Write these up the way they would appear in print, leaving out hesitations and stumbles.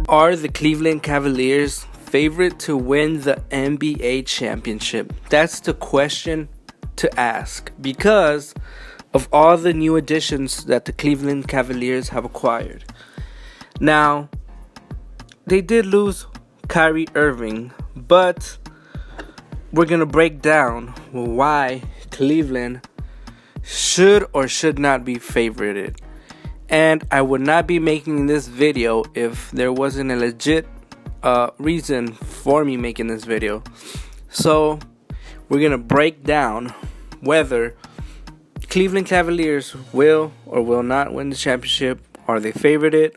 Are the Cleveland Cavaliers favorite to win the NBA championship? That's the question to ask because of all the new additions that the Cleveland Cavaliers have acquired. Now, they did lose Kyrie Irving, but we're going to break down why Cleveland should or should not be favorited. And I would not be making this video if there wasn't a legit reason for me making this video. So we're going to break down whether Cleveland Cavaliers will or will not win the championship. Are they favorited?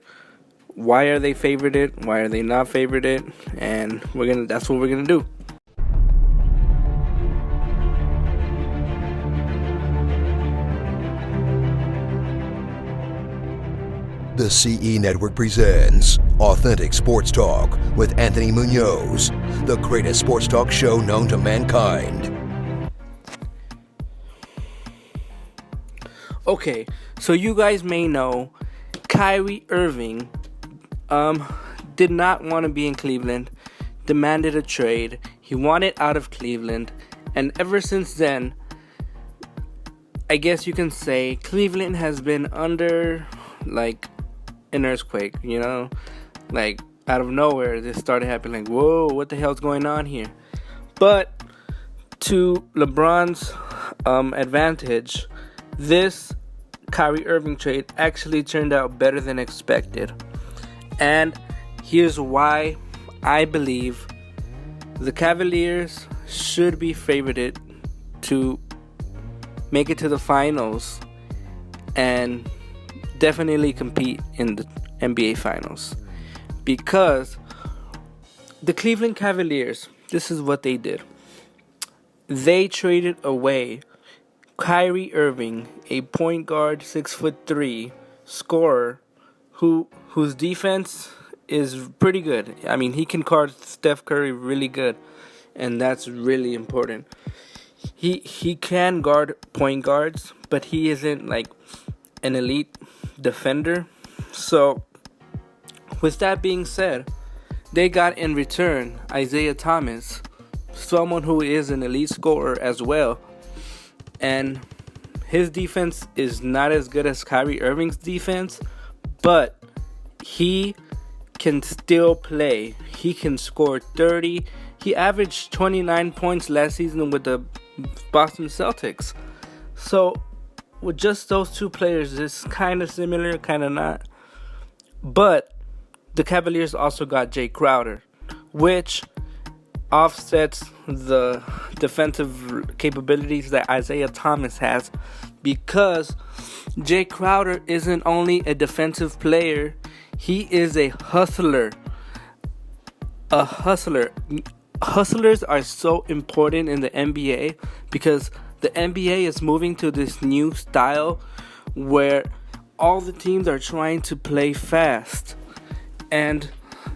Why are they favorited? Why are they not favorited? And that's what we're going to do. The CE Network presents Authentic Sports Talk with Anthony Munoz, the greatest sports talk show known to mankind. Okay, so you guys may know Kyrie Irving did not want to be in Cleveland, demanded a trade. He wanted out of Cleveland, and ever since then, I guess you can say Cleveland has been under an earthquake, like out of nowhere this started happening. Like, whoa, what the hell's going on here? But to LeBron's advantage, this Kyrie Irving trade actually turned out better than expected. And here's why I believe the Cavaliers should be favorited to make it to the finals and definitely compete in the NBA Finals. Because the Cleveland Cavaliers, this is what they did. They traded away Kyrie Irving, a point guard, 6'3" scorer, whose defense is pretty good. I mean, he can guard Steph Curry really good, and that's really important. He can guard point guards, but he isn't like an elite defender. So with that being said, they got in return Isaiah Thomas, someone who is an elite scorer as well, and his defense is not as good as Kyrie Irving's defense, but he can still play. He can score 30. He averaged 29 points last season with the Boston Celtics. So with just those two players, it's kind of similar, kind of not. But the Cavaliers also got Jae Crowder, which offsets the defensive capabilities that Isaiah Thomas has, because Jae Crowder isn't only a defensive player, he is a hustler. A hustler. Hustlers are so important in the NBA because the NBA is moving to this new style where all the teams are trying to play fast. And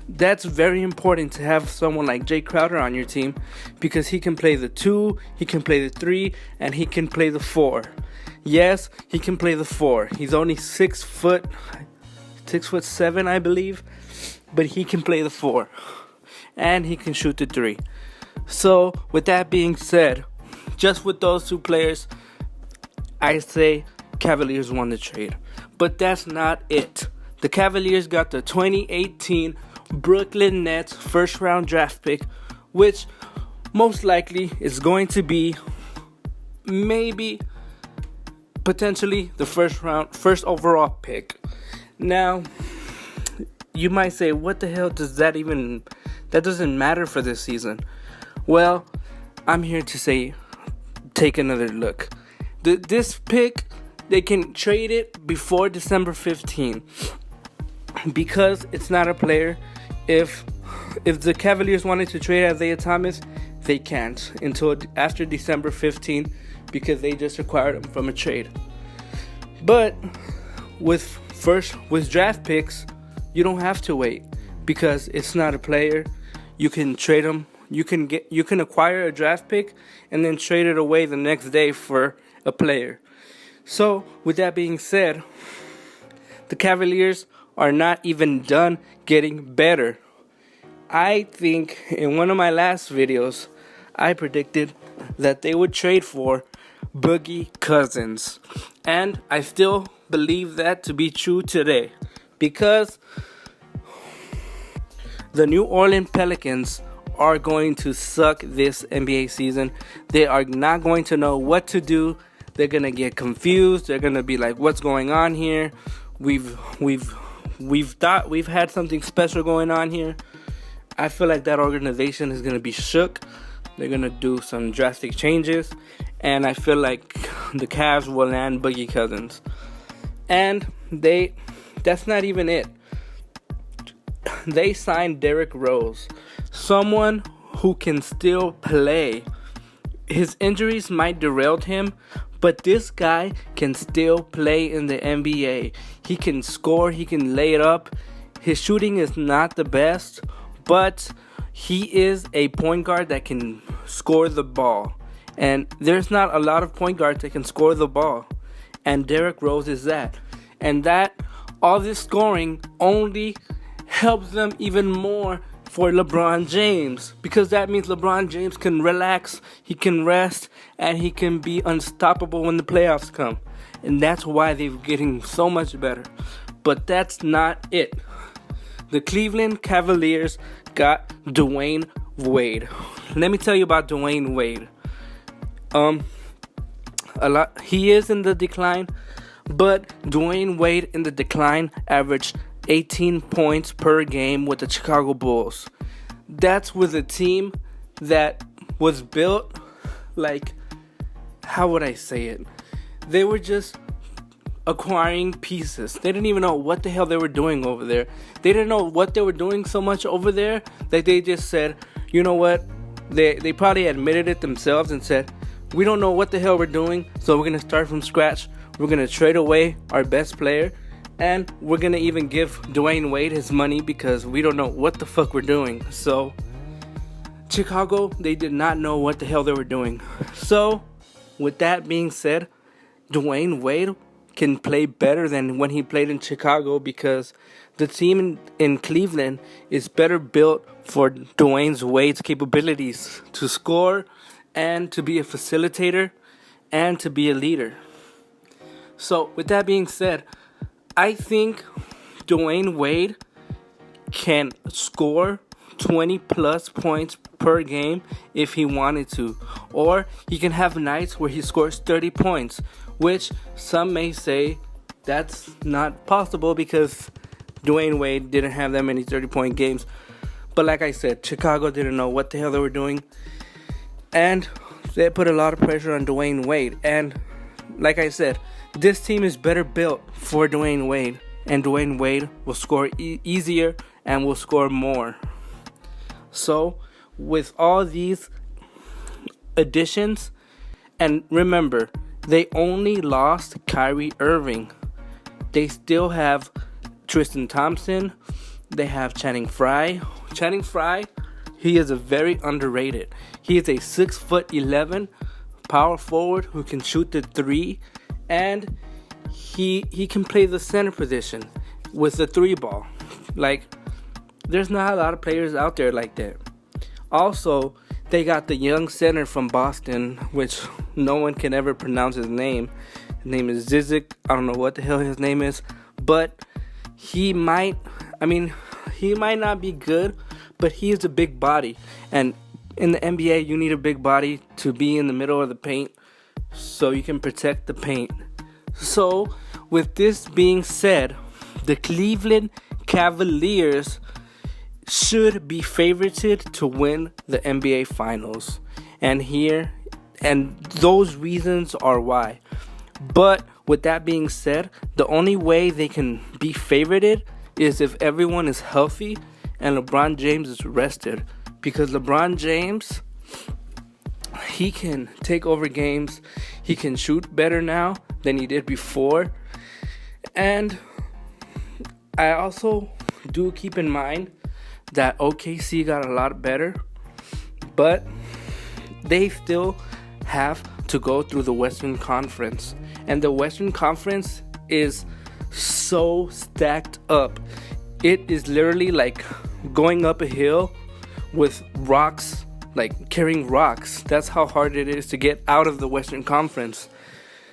that's very important to have someone like Jae Crowder on your team, because he can play the 2, he can play the 3, and he can play the 4. Yes, he can play the 4. He's only 6'7", I believe, but he can play the 4. And he can shoot the 3. So, with that being said, just with those two players, I say Cavaliers won the trade. But that's not it. The Cavaliers got the 2018 Brooklyn Nets first round draft pick, which most likely is going to be potentially the first overall pick. Now, you might say, what the hell does that doesn't matter for this season. Well, I'm here to say, take another look. This pick, they can trade it before December 15th because it's not a player. If the Cavaliers wanted to trade Isaiah Thomas, they can't until after December 15th because they just acquired him from a trade. But with draft picks, you don't have to wait because it's not a player. You can trade him. You can acquire a draft pick and then trade it away the next day for a player. So, with that being said, the Cavaliers are not even done getting better. I think in one of my last videos, I predicted that they would trade for Boogie Cousins. And I still believe that to be true today. Because the New Orleans Pelicans are going to suck this NBA season. They are not going to know what to do. They're going to get confused. They're going to be like, what's going on here? We've thought we've had something special going on here. I feel like that organization is going to be shook. They're going to do some drastic changes. And I feel like the Cavs will land Boogie Cousins. And that's not even it. They signed Derrick Rose, someone who can still play. His injuries might derail him, but this guy can still play in the NBA. He can score, he can lay it up. His shooting is not the best, but he is a point guard that can score the ball. And there's not a lot of point guards that can score the ball. And Derrick Rose is that. And all this scoring only helps them even more for LeBron James, because that means LeBron James can relax, he can rest, and he can be unstoppable when the playoffs come. And that's why they're getting so much better. But that's not it. The Cleveland Cavaliers got Dwayne Wade. Let me tell you about Dwayne Wade. He is in the decline, but Dwayne Wade in the decline averaged 18 points per game with the Chicago Bulls. That's with a team that was built like, how would I say it? They were just acquiring pieces. They didn't even know what the hell they were doing over there. They didn't know what they were doing so much over there that they just said, you know what? They probably admitted it themselves and said, we don't know what the hell we're doing, so we're going to start from scratch. We're going to trade away our best player. And we're going to even give Dwayne Wade his money because we don't know what the fuck we're doing. So, Chicago, they did not know what the hell they were doing. So, with that being said, Dwayne Wade can play better than when he played in Chicago because the team in Cleveland is better built for Dwayne Wade's capabilities to score and to be a facilitator and to be a leader. So, with that being said, I think Dwayne Wade can score 20 plus points per game if he wanted to. Or he can have nights where he scores 30 points, which some may say that's not possible because Dwayne Wade didn't have that many 30-point games. But like I said, Chicago didn't know what the hell they were doing. And they put a lot of pressure on Dwayne Wade. And like I said, this team is better built for Dwayne Wade, and Dwayne Wade will score easier and will score more. So, with all these additions, and remember, they only lost Kyrie Irving. They still have Tristan Thompson. They have Channing Frye. Channing Frye, he is a very underrated. He is a 6'11" power forward who can shoot the three. And he can play the center position with the three ball. Like, there's not a lot of players out there like that. Also, they got the young center from Boston, which no one can ever pronounce his name. His name is Zizic. I don't know what the hell his name is. But he might not be good, but he is a big body. And in the NBA, you need a big body to be in the middle of the paint, so you can protect the paint. So, with this being said, the Cleveland Cavaliers should be favorited to win the NBA Finals. And those reasons are why. But with that being said, the only way they can be favorited is if everyone is healthy and LeBron James is rested. Because LeBron James, he can take over games. He can shoot better now than he did before. And I also do keep in mind that OKC got a lot better, but they still have to go through the Western Conference. And the Western Conference is so stacked up. It is literally like going up a hill with rocks, like carrying rocks. That's how hard it is to get out of the Western Conference.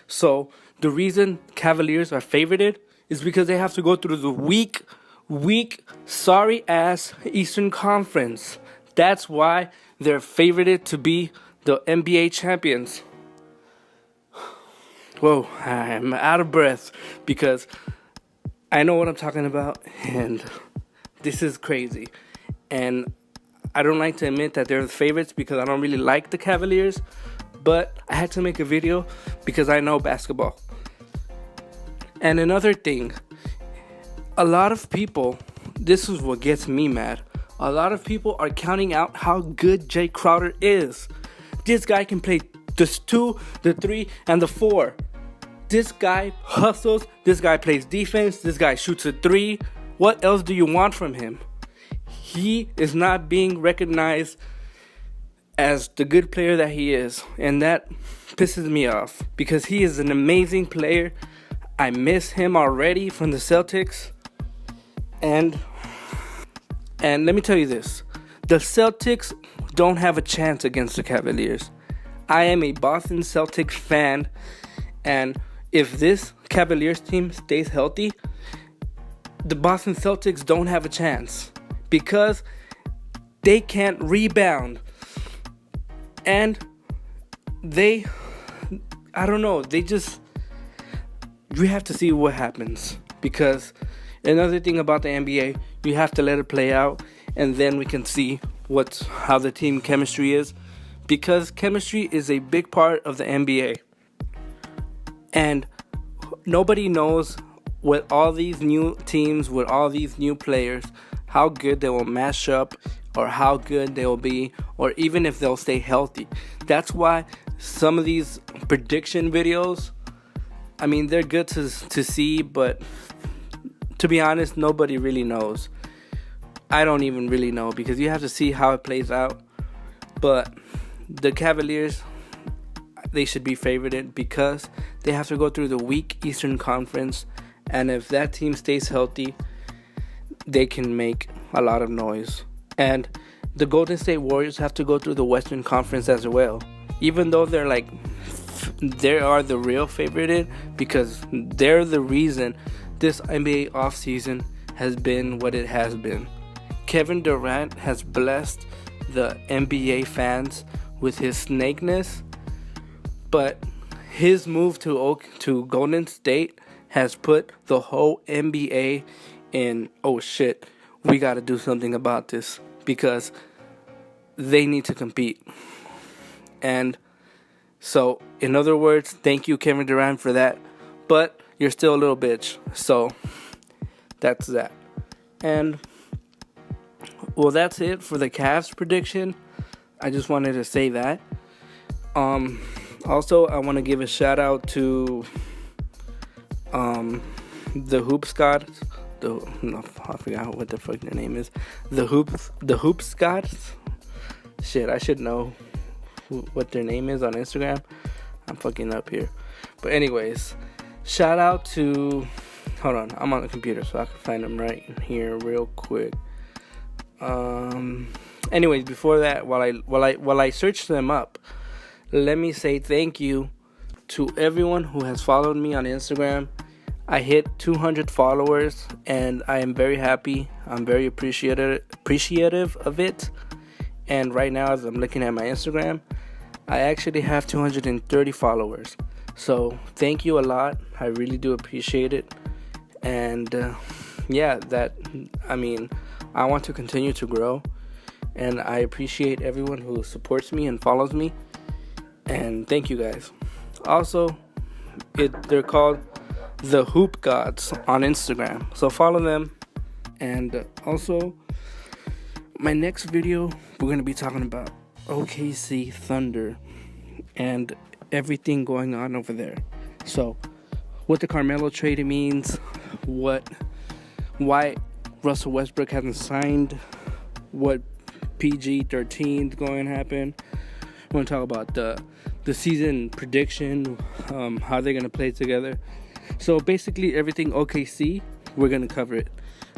So the reason Cavaliers are favorited is because they have to go through the weak, sorry-ass Eastern Conference. That's why they're favorited to be the NBA champions. Whoa, I'm out of breath because I know what I'm talking about, and this is crazy. And I don't like to admit that they're the favorites because I don't really like the Cavaliers, but I had to make a video because I know basketball. And another thing, a lot of people, this is what gets me mad, a lot of people are counting out how good Jae Crowder is. This guy can play the 2, the 3, and the 4. This guy hustles, this guy plays defense, this guy shoots a 3. What else do you want from him? He is not being recognized as the good player that he is, and that pisses me off because he is an amazing player. I miss him already from the Celtics. And let me tell you this. The Celtics don't have a chance against the Cavaliers. I am a Boston Celtics fan, and if this Cavaliers team stays healthy, the Boston Celtics don't have a chance because they can't rebound. And you have to see what happens, because another thing about the NBA, you have to let it play out, and then we can see how the team chemistry is, because chemistry is a big part of the NBA. And nobody knows with all these new teams, with all these new players, how good they will mash up, or how good they will be, or even if they'll stay healthy. That's why some of these prediction videos, I mean, they're good to see, but to be honest, nobody really knows. I don't even really know, because you have to see how it plays out. But the Cavaliers, they should be favorited because they have to go through the weak Eastern Conference, and if that team stays healthy, they can make a lot of noise. And the Golden State Warriors have to go through the Western Conference as well, even though they are the real favorite, because they're the reason this NBA offseason has been what it has been. Kevin Durant has blessed the NBA fans with his snakeness, but his move to Golden State has put the whole NBA in, oh shit, we got to do something about this, because they need to compete. And so, in other words, thank you, Kevin Durant, for that, but you're still a little bitch. So that's that. And well, that's it for the Cavs prediction. I just wanted to say that. Also, I want to give a shout out to the Hoops Gods. I forgot what the fuck their name is. The Hoops Gods. Shit, I should know what their name is on Instagram. I'm fucking up here. But anyways, shout out to, hold on, I'm on the computer so I can find them right here real quick. Anyways, before that, while I search them up, let me say thank you to everyone who has followed me on Instagram. I hit 200 followers, and I am very happy. I'm very appreciative of it. And right now, as I'm looking at my Instagram, I actually have 230 followers. So thank you a lot. I really do appreciate it. And I want to continue to grow, and I appreciate everyone who supports me and follows me. And thank you guys. Also, they're called the Hoop Gods on Instagram, so follow them. And also, my next video, we're going to be talking about OKC Thunder and everything going on over there. So what the Carmelo trade means, why Russell Westbrook hasn't signed, what PG-13 is going to happen. We're going to talk about the season prediction, how they're going to play together. So basically everything OKC, we're going to cover it.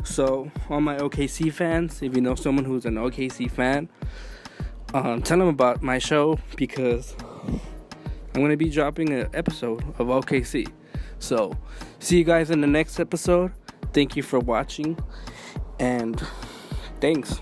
So all my OKC fans, if you know someone who's an OKC fan, tell them about my show, because I'm going to be dropping an episode of OKC. So see you guys in the next episode. Thank you for watching, and thanks.